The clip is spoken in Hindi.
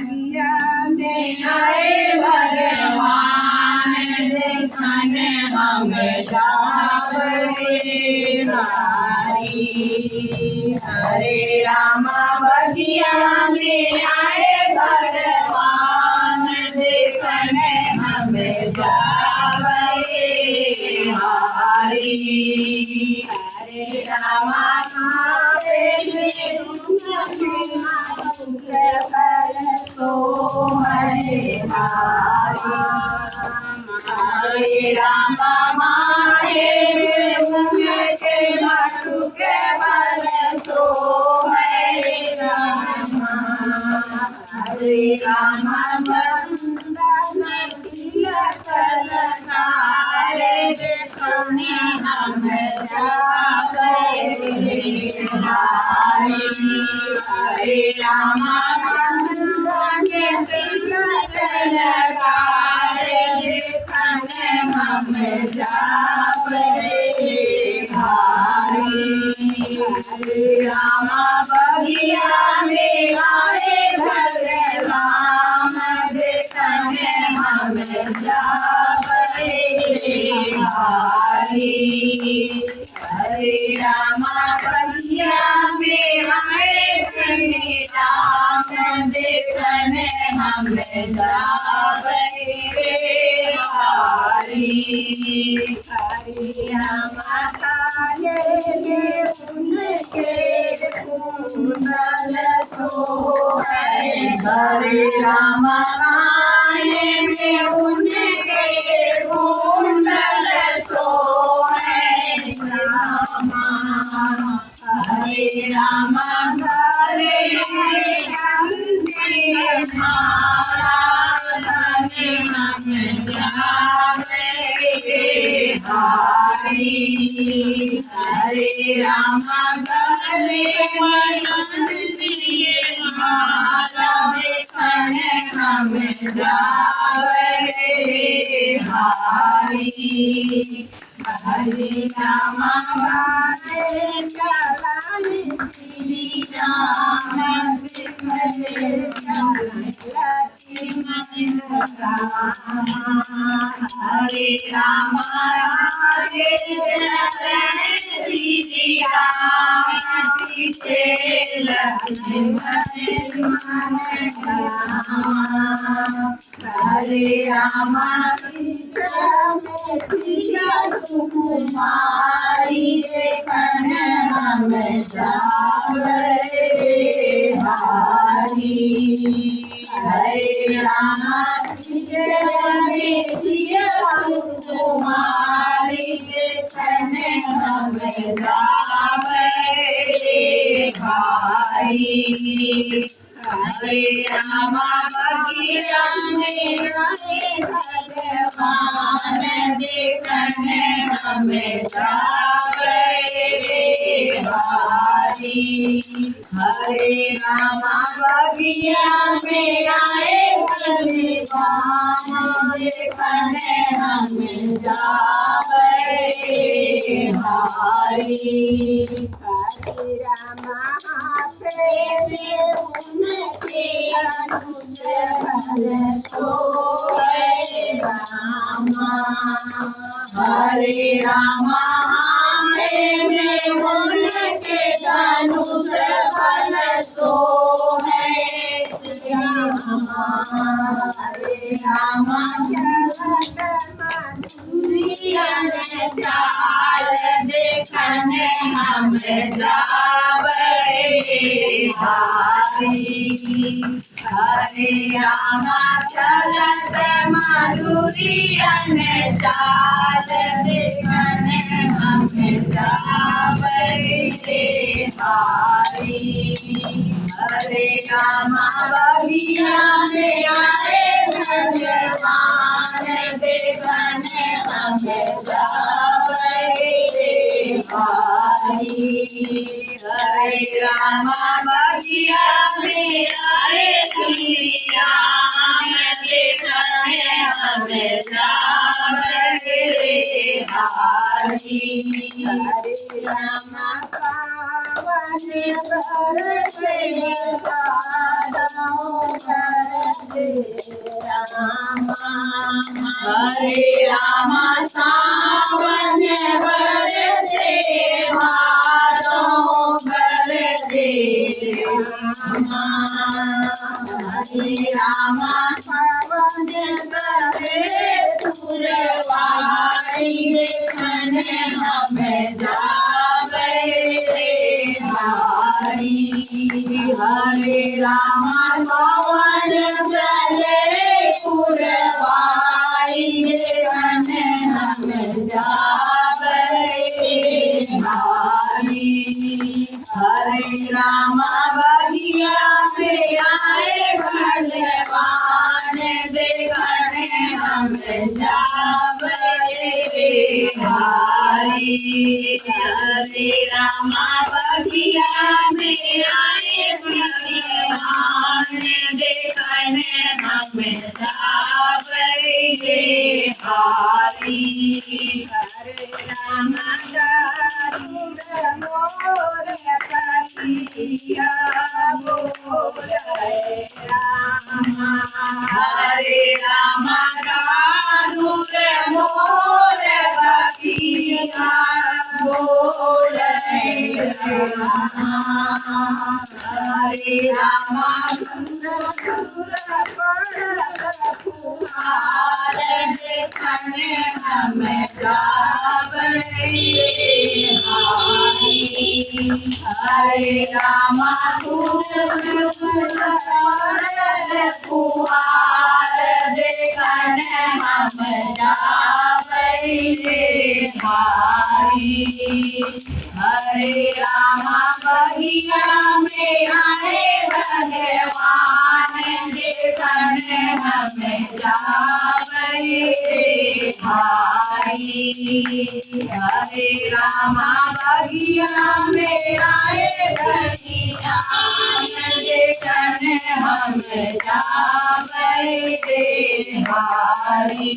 बगिया में आए भगवान देखने हम जावे नारी। हरे राम बगिया में आए भगवान देखने हम जावे नारी। हरे राम हरे राम मारे के मधु के बल सो हरे राम। हरे राम बंदन तिलकलकारे देखने हम जावे नारी। हरे राम बंदन तिलकलकारे देखने हम जावे नारी। हरे राम बगिया में आए भगवान देखने हम जावे नारी। हरे राम बगिया में आए राम देखने हम जावे नारी। हरे राम काले उनके कुंडल सोहे। हरे राम काले में उनके कुंडल सोहे राम। हरे राम काले माला धने हम जावे नारी। हरे राम काले माला देखने हम जावे नारी। हरे राम बाजे चलाए श्री राम लक्ष्मण राम। हरे राम राजे चलाए श्री राम लक्ष्मण राम। हरे राम कुमारी देखने हम जावे नारी। हरे राम कुमारी देखने हम जावे नारी। हरे राम बगिया में आए भगवान देखने हम जावे नारी। हरे राम बगिया में आए भगवान देखने हम जावे नारी। हरे राम हाथे में उनके अनुज बल सोहे राम। हरे राम हाथे में उनके अनुज बल सोहे राम। हरे राम चाल देखने हम जावे नारी। हरे राम चलत मधुरियन चाल देखने हम जावे नारी। हरे राम बगिया में आए भगवान देखने हम जावे नारी। हरे राम बगिया में आए श्री राम देखने हम जावे नारी। हरे राम हरे राम सावन बरसे भादो गरजे हरे राम सावन बरसे पुरवाई देखन हमें जावे हारी हरे राम सावन बरसे पुरवाई देखन हमें जावे हारी हरे राम बगिया में आए भगवान देखन हमें जावे हारी हरे राम बगिया में आए भगवान देखन हमें जावे हारी हरे राम मोर पतिया बोले हरे राम दूर मोर पतिया बोले हरे राम देखन हमें जावे हरे राम फुहार देखन हम जावे हारी हरे राम बगिया में आए भगवान देखन हम जावे हारी हरे राम बगिया में आए भगवान देखन हम जावे हारी।